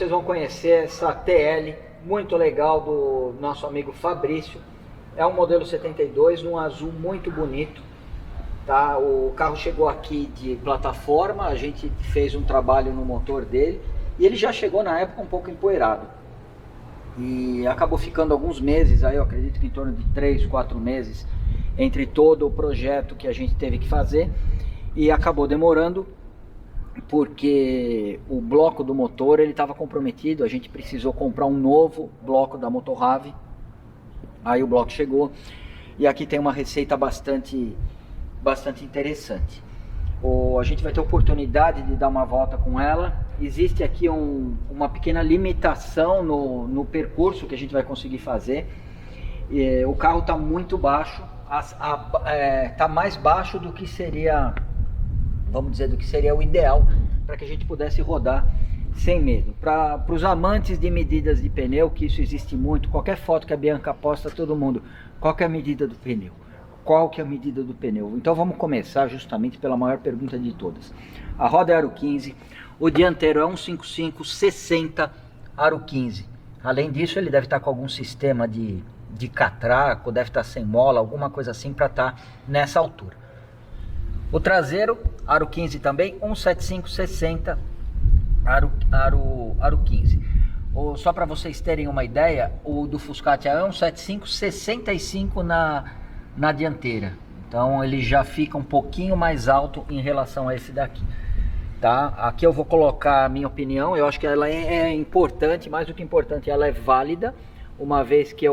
vocês vão conhecer essa TL muito legal do nosso amigo Fabrício. É um modelo 72, um azul muito bonito, tá? O carro chegou aqui de plataforma, a gente fez um trabalho no motor dele e ele já chegou na época um pouco empoeirado. E acabou ficando alguns meses, aí eu acredito que em torno de 3, 4 meses, entre todo o projeto que a gente teve que fazer, e acabou demorando porque o bloco do motor ele estava comprometido, a gente precisou comprar um novo bloco da Motorrave. Aí o bloco chegou e aqui tem uma receita bastante interessante. A gente vai ter oportunidade de dar uma volta com ela. Existe aqui uma pequena limitação no percurso que a gente vai conseguir fazer. O carro está muito baixo, está mais baixo do que seria, vamos dizer, do que seria o ideal para que a gente pudesse rodar sem medo. Para os amantes de medidas de pneu, que isso existe muito, qualquer foto que a Bianca posta, todo mundo, qual que é a medida do pneu? Qual que é a medida do pneu? Então vamos começar justamente pela maior pergunta de todas. A roda é aro 15, o dianteiro é 155/60 aro 15. Além disso, ele deve estar com algum sistema de catraco, deve estar sem mola, alguma coisa assim para estar nessa altura. O traseiro, aro 15 também, 175/60 aro 15. Só para vocês terem uma ideia, o do Fuscati é 175/65 na dianteira. Então ele já fica um pouquinho mais alto em relação a esse daqui, tá? Aqui eu vou colocar a minha opinião. Eu acho que ela é importante, mais do que importante, ela é válida, uma vez que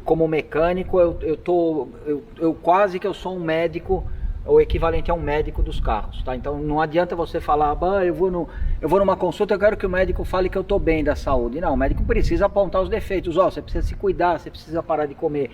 como mecânico eu quase que eu sou um médico, o equivalente a um médico dos carros, tá? Então não adianta você falar, eu vou numa consulta, eu quero que o médico fale que eu tô bem da saúde. Não, o médico precisa apontar os defeitos. Você precisa se cuidar, você precisa parar de comer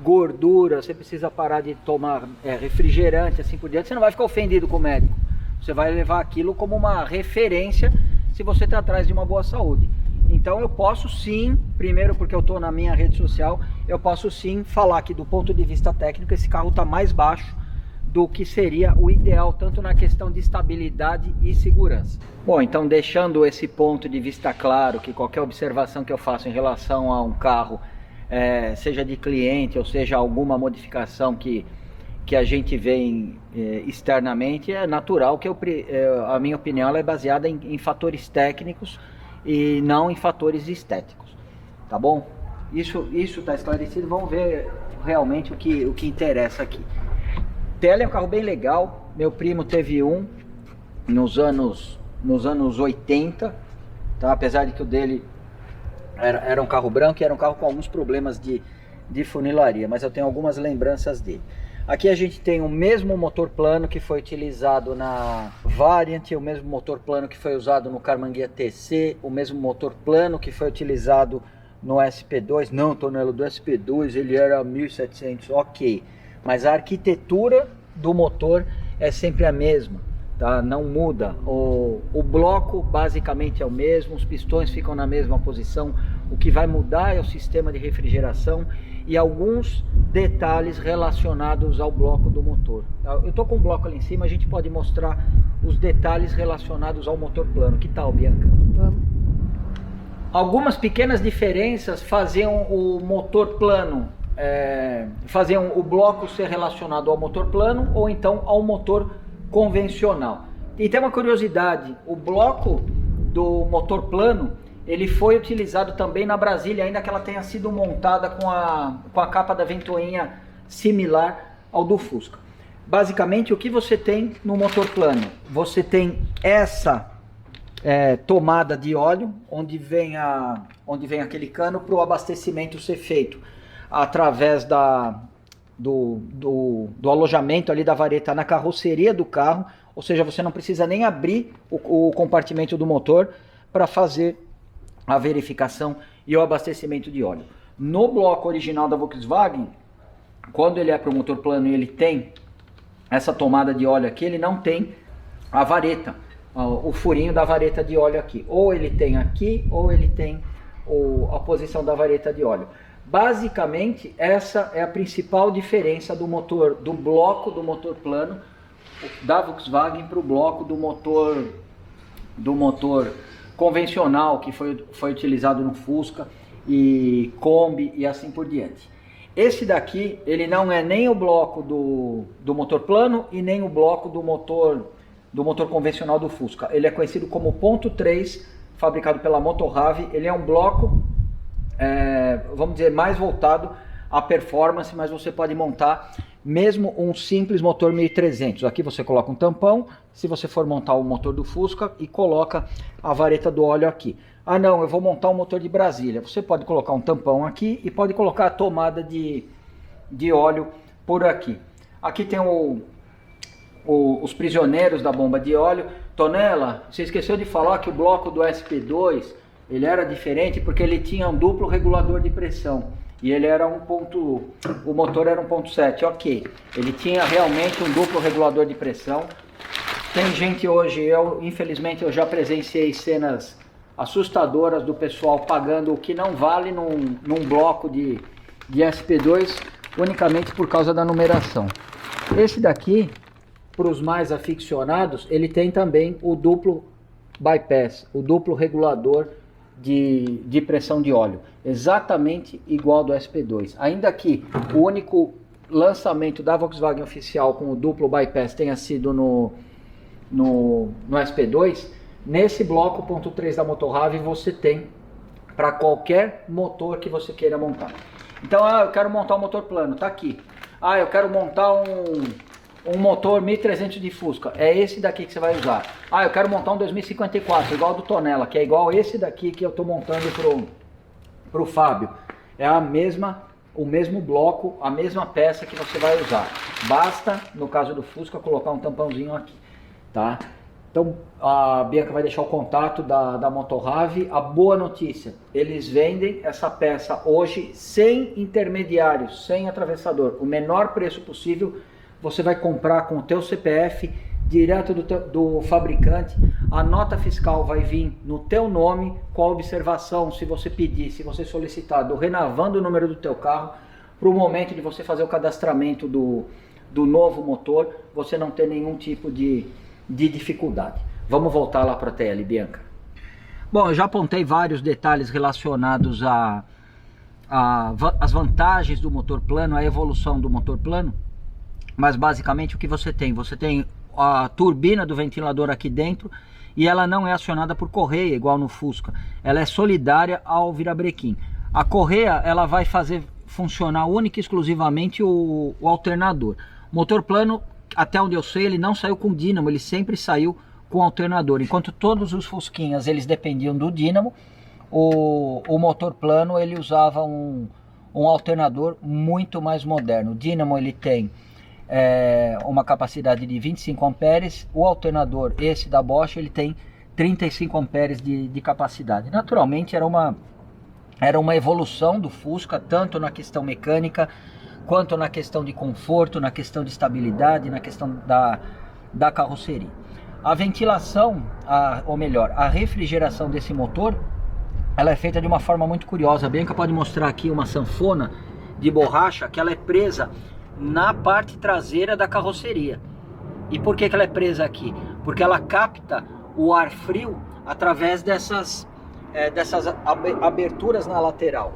gordura, você precisa parar de tomar refrigerante, assim por diante. Você não vai ficar ofendido com o médico, você vai levar aquilo como uma referência se você está atrás de uma boa saúde. Então eu posso sim, primeiro porque eu estou na minha rede social, eu posso sim falar que do ponto de vista técnico esse carro está mais baixo do que seria o ideal, tanto na questão de estabilidade e segurança. Bom, então deixando esse ponto de vista claro, que qualquer observação que eu faço em relação a um carro, seja de cliente ou seja alguma modificação que a gente vê externamente, é natural que a minha opinião ela é baseada em fatores técnicos e não em fatores estéticos, tá bom? Isso está esclarecido. Vamos ver realmente o que interessa aqui. TL é um carro bem legal. Meu primo teve um nos anos 80, tá? Apesar de que o dele era um carro branco e era um carro com alguns problemas de funilaria, mas eu tenho algumas lembranças dele. Aqui a gente tem o mesmo motor plano que foi utilizado na Variant, o mesmo motor plano que foi usado no Carmanguia TC, o mesmo motor plano que foi utilizado no SP2. Não, Tonelo, do SP2 ele era 1700, ok. Mas a arquitetura do motor é sempre a mesma, tá? Não muda. O bloco basicamente é o mesmo, os pistões ficam na mesma posição. O que vai mudar é o sistema de refrigeração e alguns detalhes relacionados ao bloco do motor. Eu estou com o bloco ali em cima, a gente pode mostrar os detalhes relacionados ao motor plano. Que tal, Bianca? Vamos. Algumas pequenas diferenças faziam o motor plano, faziam o bloco ser relacionado ao motor plano ou então ao motor convencional. E tem uma curiosidade, o bloco do motor plano ele foi utilizado também na Brasília, ainda que ela tenha sido montada com a capa da ventoinha similar ao do Fusca. Basicamente, o que você tem no motor plano? Você tem essa tomada de óleo, onde vem aquele cano para o abastecimento ser feito através do alojamento ali da vareta na carroceria do carro, ou seja, você não precisa nem abrir o compartimento do motor para fazer a verificação e o abastecimento de óleo. No bloco original da Volkswagen, quando ele é para o motor plano e ele tem essa tomada de óleo aqui, ele não tem a vareta, o furinho da vareta de óleo aqui. Ou ele tem aqui, ou ele tem a posição da vareta de óleo. Basicamente, essa é a principal diferença do bloco do motor plano da Volkswagen para o bloco do motor convencional que foi utilizado no Fusca e Kombi e assim por diante. Esse daqui, ele não é nem o bloco do motor plano e nem o bloco do motor convencional do Fusca. Ele é conhecido como ponto 3, fabricado pela Motorrave. Ele é um bloco, vamos dizer, mais voltado à performance, mas você pode montar mesmo um simples motor 1300. Aqui você coloca um tampão, se você for montar o motor do Fusca, e coloca a vareta do óleo aqui. Ah não, eu vou montar um motor de Brasília. Você pode colocar um tampão aqui e pode colocar a tomada de óleo por aqui. Aqui tem os prisioneiros da bomba de óleo. Tonela, você esqueceu de falar que o bloco do SP2 ele era diferente porque ele tinha um duplo regulador de pressão. E ele era o motor era 1.7, ok. Ele tinha realmente um duplo regulador de pressão. Tem gente hoje, infelizmente eu já presenciei cenas assustadoras do pessoal pagando o que não vale num bloco de SP2 unicamente por causa da numeração. Esse daqui, para os mais aficionados, ele tem também o duplo bypass, o duplo regulador de pressão de óleo, exatamente igual do SP2. Ainda que o único lançamento da Volkswagen oficial com o duplo bypass tenha sido no SP2, nesse bloco ponto 3 da Motorrave você tem para qualquer motor que você queira montar. Então, eu quero montar um motor plano, tá aqui. Eu quero montar um motor 1300 de Fusca, é esse daqui que você vai usar. Eu quero montar um 2054, igual ao do Tonela, que é igual esse daqui que eu estou montando pro Fábio. É o mesmo bloco, a mesma peça que você vai usar. Basta, no caso do Fusca, colocar um tampãozinho aqui, tá? Então, a Bianca vai deixar o contato da Motorrave. A boa notícia, eles vendem essa peça hoje sem intermediários, sem atravessador. O menor preço possível, você vai comprar com o teu CPF direto do fabricante. A nota fiscal vai vir no teu nome, com a observação, se você pedir, se você solicitar, do Renovando o número do teu carro, para o momento de você fazer o cadastramento do novo motor, você não ter nenhum tipo de dificuldade. Vamos voltar lá para a TL, Bianca. Bom, eu já apontei vários detalhes relacionados às vantagens do motor plano, a evolução do motor plano. Mas basicamente o que você tem? Você tem a turbina do ventilador aqui dentro e ela não é acionada por correia, igual no Fusca. Ela é solidária ao virabrequim. A correia ela vai fazer funcionar única e exclusivamente o alternador. O motor plano, até onde eu sei, ele não saiu com dínamo, ele sempre saiu com alternador. Enquanto todos os Fusquinhas eles dependiam do dínamo, o motor plano ele usava um alternador muito mais moderno. O dínamo ele tem uma capacidade de 25 amperes, o alternador, esse da Bosch, ele tem 35 amperes de capacidade. Naturalmente era uma evolução do Fusca, tanto na questão mecânica, quanto na questão de conforto, na questão de estabilidade, na questão da carroceria. A ventilação, ou melhor, a refrigeração desse motor, ela é feita de uma forma muito curiosa. A Bianca pode mostrar aqui uma sanfona de borracha que ela é presa na parte traseira da carroceria. E por que ela é presa aqui? Porque ela capta o ar frio através dessas aberturas na lateral.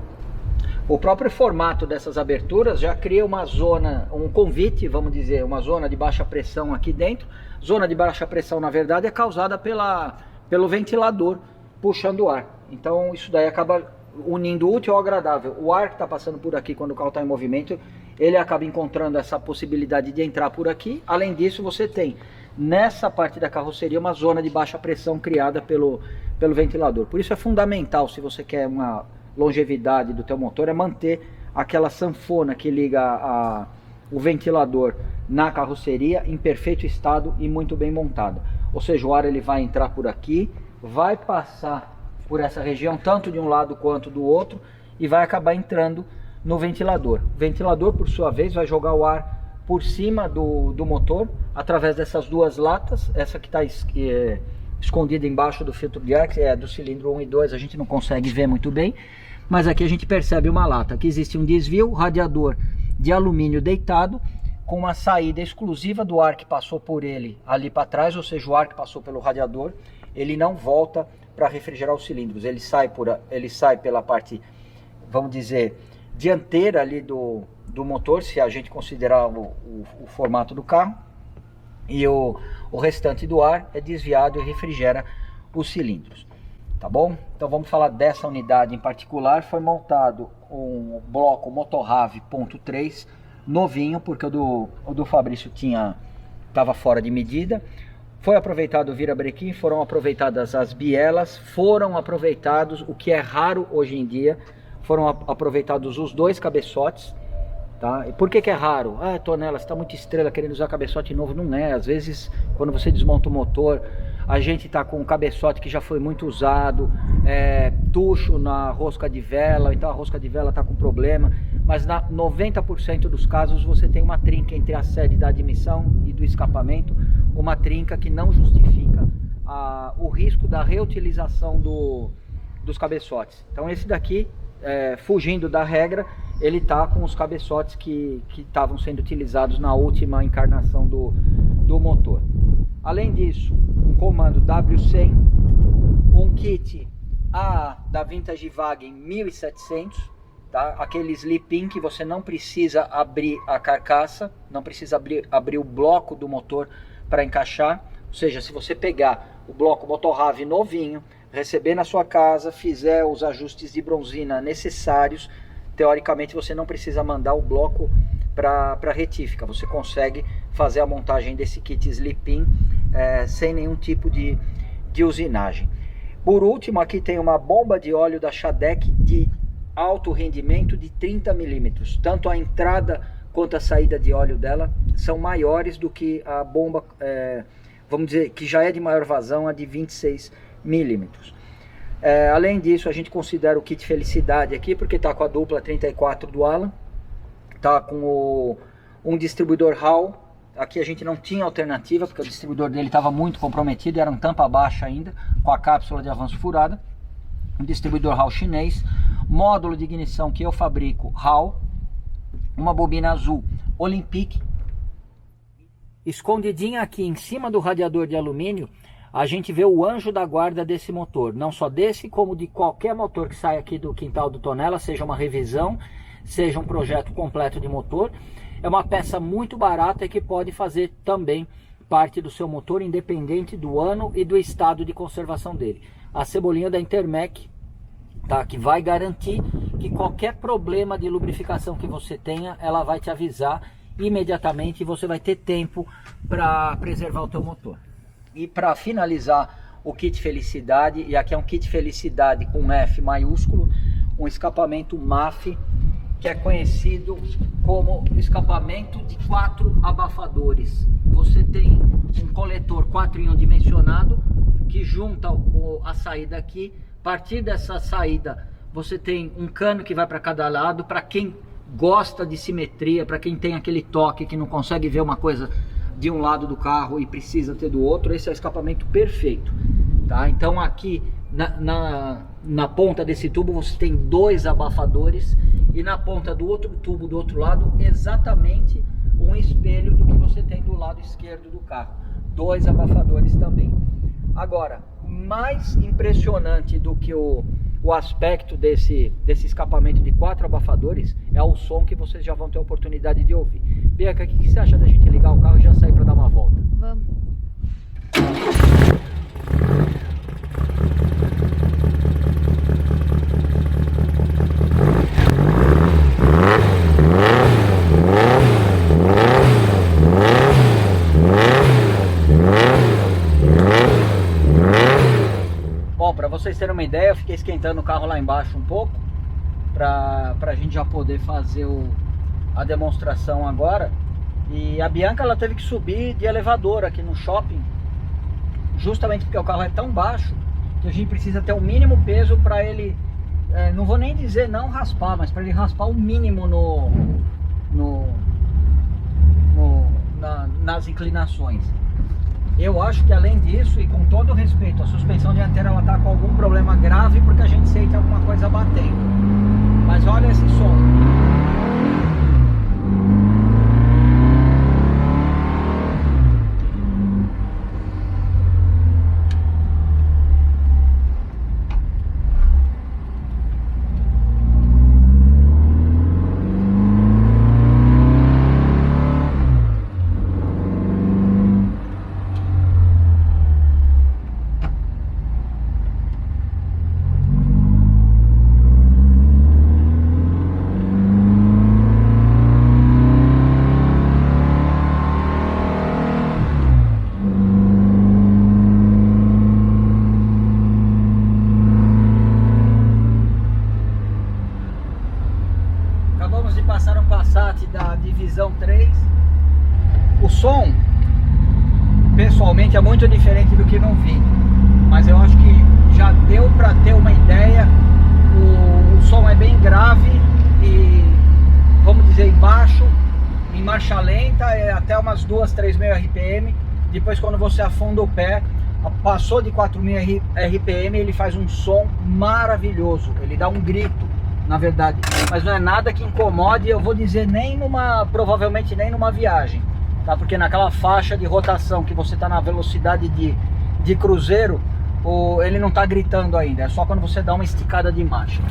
O próprio formato dessas aberturas já cria uma zona, um convite, vamos dizer, uma zona de baixa pressão aqui dentro. Zona de baixa pressão, na verdade, é causada pelo ventilador puxando o ar. Então isso daí acaba unindo o útil ao agradável. O ar que está passando por aqui quando o carro está em movimento, ele acaba encontrando essa possibilidade de entrar por aqui. Além disso, você tem nessa parte da carroceria uma zona de baixa pressão criada pelo ventilador. Por isso é fundamental, se você quer uma longevidade do teu motor, é manter aquela sanfona que liga o ventilador na carroceria em perfeito estado e muito bem montada. Ou seja, o ar ele vai entrar por aqui, vai passar por essa região, tanto de um lado quanto do outro, e vai acabar entrando no ventilador. O ventilador, por sua vez, vai jogar o ar por cima do motor, através dessas duas latas. Essa que está escondida embaixo do filtro de ar, que é do cilindro 1 e 2, a gente não consegue ver muito bem, mas aqui a gente percebe uma lata. Aqui existe um desvio, radiador de alumínio deitado, com uma saída exclusiva do ar que passou por ele ali para trás, ou seja, o ar que passou pelo radiador, ele não volta para refrigerar os cilindros. Ele sai pela parte, vamos dizer, dianteira ali do motor, se a gente considerar o formato do carro, e o restante do ar é desviado e refrigera os cilindros, tá bom? Então vamos falar dessa unidade em particular. Foi montado um bloco Motorrave ponto .3 novinho, porque o do Fabrício estava fora de medida. Foi aproveitado o virabrequim, foram aproveitadas as bielas, foram aproveitados, o que é raro hoje em dia, foram aproveitados os dois cabeçotes, tá? E por que é raro? Ah, Tonela, você está muito estrela querendo usar cabeçote novo. Não é, às vezes quando você desmonta o motor, a gente está com um cabeçote que já foi muito usado, tucho na rosca de vela, então a rosca de vela está com problema, mas na 90% dos casos você tem uma trinca entre a sede da admissão e do escapamento, uma trinca que não justifica o risco da reutilização dos cabeçotes. Então esse daqui, fugindo da regra, ele está com os cabeçotes que estavam sendo utilizados na última encarnação do motor. Além disso, um comando W100, um kit AA da Vintage Wagen 1700, tá? Aquele slip-in que você não precisa abrir a carcaça, não precisa abrir o bloco do motor para encaixar. Ou seja, se você pegar o bloco Motorrave novinho, receber na sua casa, fizer os ajustes de bronzina necessários, teoricamente você não precisa mandar o bloco para retífica. Você consegue fazer a montagem desse kit slip-in sem nenhum tipo de usinagem. Por último, aqui tem uma bomba de óleo da Shadec de alto rendimento de 30 milímetros. Tanto a entrada quanto a saída de óleo dela são maiores do que a bomba, vamos dizer, que já é de maior vazão, a de 26 milímetros. Além disso, a gente considera o kit Felicidade aqui, porque está com a dupla 34 do Alan, está com um distribuidor Hall. Aqui a gente não tinha alternativa, porque o distribuidor dele estava muito comprometido, era um tampa baixa ainda, com a cápsula de avanço furada. Um distribuidor Hall chinês, módulo de ignição que eu fabrico Hall, uma bobina azul Olympic. Escondidinha aqui em cima do radiador de alumínio, a gente vê o anjo da guarda desse motor, não só desse, como de qualquer motor que sai aqui do quintal do Tonela, seja uma revisão, seja um projeto completo de motor. É uma peça muito barata e que pode fazer também parte do seu motor, independente do ano e do estado de conservação dele. A cebolinha da Intermec, tá, que vai garantir que qualquer problema de lubrificação que você tenha, ela vai te avisar imediatamente e você vai ter tempo para preservar o teu motor. E para finalizar o kit Felicidade, e aqui é um kit Felicidade com F maiúsculo, um escapamento MAF, que é conhecido como escapamento de 4 abafadores. Você tem um coletor 4 em 1 dimensionado que junta a saída aqui. A partir dessa saída você tem um cano que vai para cada lado. Para quem gosta de simetria, para quem tem aquele toque que não consegue ver uma coisa de um lado do carro e precisa ter do outro, esse é o escapamento perfeito, tá? Então aqui na ponta desse tubo você tem 2 abafadores, e na ponta do outro tubo do outro lado exatamente um espelho do que você tem do lado esquerdo do carro, 2 abafadores também. Agora, mais impressionante do que o aspecto desse escapamento de 4 abafadores é o som que vocês já vão ter a oportunidade de ouvir. Bianca, o que você acha da gente ligar o carro e já sair para dar uma volta? Vamos. Bom, para vocês terem uma ideia, eu fiquei esquentando o carro lá embaixo um pouco, para a gente já poder fazer a demonstração agora. E a Bianca, ela teve que subir de elevador aqui no shopping, justamente porque o carro é tão baixo que a gente precisa ter o mínimo peso para ele, não vou nem dizer não raspar, mas para ele raspar o mínimo nas inclinações. Eu acho que além disso, e com todo respeito, a suspensão dianteira ela tá com algum problema grave, porque a gente sente alguma coisa batendo. Mas olha esse som. visualmente é muito diferente do que no vídeo, mas eu acho que já deu para ter uma ideia. O som é bem grave e, vamos dizer, baixo, em marcha lenta, é até umas 2.000, 3.000 RPM. Depois, quando você afunda o pé, passou de 4.000 RPM, ele faz um som maravilhoso, ele dá um grito, na verdade, mas não é nada que incomode, eu vou dizer, provavelmente nem numa viagem, tá? Porque naquela faixa de rotação que você tá na velocidade de cruzeiro, ele não tá gritando ainda, é só quando você dá uma esticada de marcha.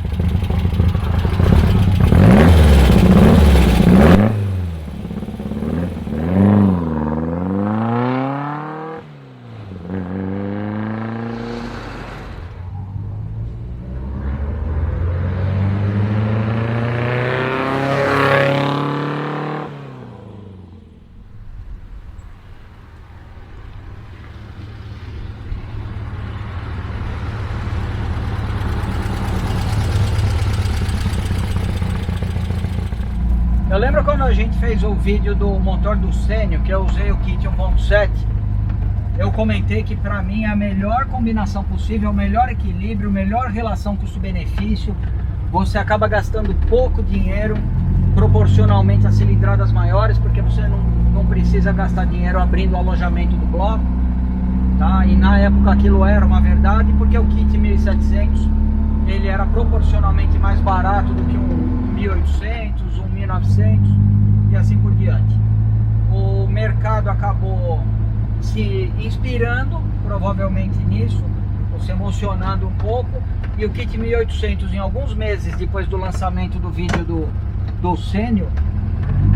Eu lembro quando a gente fez o vídeo do motor do Sênio, que eu usei o kit 1.7, eu comentei que para mim é a melhor combinação possível, o melhor equilíbrio, a melhor relação custo-benefício. Você acaba gastando pouco dinheiro proporcionalmente a cilindradas maiores, porque você não precisa gastar dinheiro abrindo o alojamento do bloco, tá? E na época aquilo era uma verdade, porque o kit 1700 ele era proporcionalmente mais barato do que um 1800, um 1900 e assim por diante. O mercado acabou se inspirando provavelmente nisso, ou se emocionando um pouco, e o kit 1800, em alguns meses depois do lançamento do vídeo do Sênio,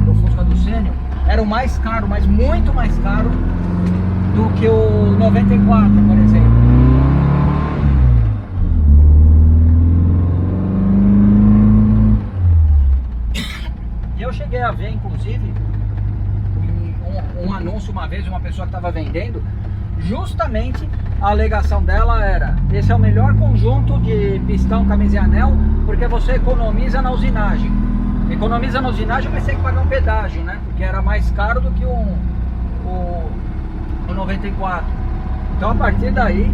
do Fusca do Sênio, era o mais caro, mas muito mais caro do que o 94, por exemplo. Eu cheguei a ver, inclusive, um anúncio uma vez de uma pessoa que estava vendendo, justamente a alegação dela era: esse é o melhor conjunto de pistão, camisa e anel, porque você economiza na usinagem. Economiza na usinagem, mas tem que pagar um pedágio, né? Porque era mais caro do que o 94. Então, a partir daí,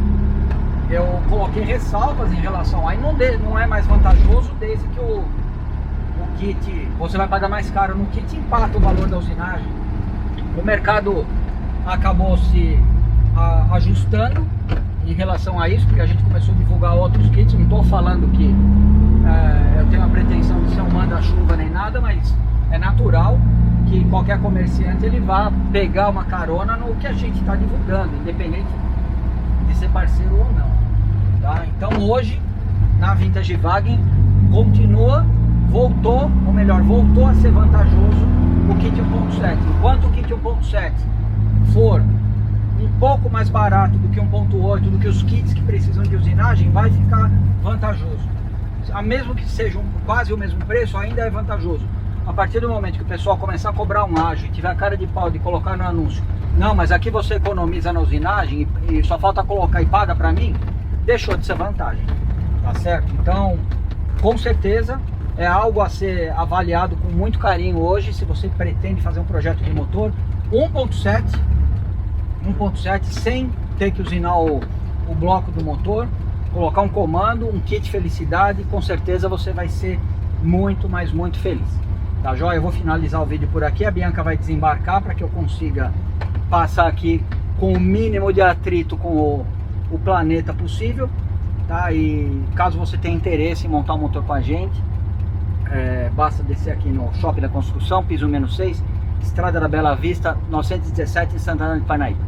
eu coloquei ressalvas em relação a... Não é mais vantajoso desde que o kit, você vai pagar mais caro no kit, empata o valor da usinagem. O mercado acabou se ajustando em relação a isso, porque a gente começou a divulgar outros kits. Não estou falando que eu tenho a pretensão de ser um manda-chuva nem nada, mas é natural que qualquer comerciante ele vá pegar uma carona no que a gente está divulgando, independente de ser parceiro ou não, tá? Então hoje, na Vintage Wagen, voltou a ser vantajoso o kit 1.7. Enquanto o kit 1.7 for um pouco mais barato do que 1.8, do que os kits que precisam de usinagem, vai ficar vantajoso. Mesmo que seja quase o mesmo preço, ainda é vantajoso. A partir do momento que o pessoal começar a cobrar um ágio e tiver a cara de pau de colocar no anúncio: não, mas aqui você economiza na usinagem e só falta colocar e paga pra mim, deixou de ser vantagem, tá certo? Então, com certeza, é algo a ser avaliado com muito carinho hoje, se você pretende fazer um projeto de motor 1.7 sem ter que usinar o bloco do motor, colocar um comando, um kit felicidade, com certeza você vai ser muito, mas muito feliz. Tá joia? Eu vou finalizar o vídeo por aqui, a Bianca vai desembarcar para que eu consiga passar aqui com o mínimo de atrito com o planeta possível, tá? E caso você tenha interesse em montar um motor com a gente, basta descer aqui no Shopping da Construção, piso -6, Estrada da Bela Vista, 917, em Santana de Parnaíba.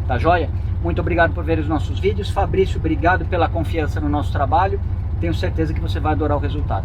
Tá joia? Muito obrigado por ver os nossos vídeos. Fabrício, obrigado pela confiança no nosso trabalho. Tenho certeza que você vai adorar o resultado.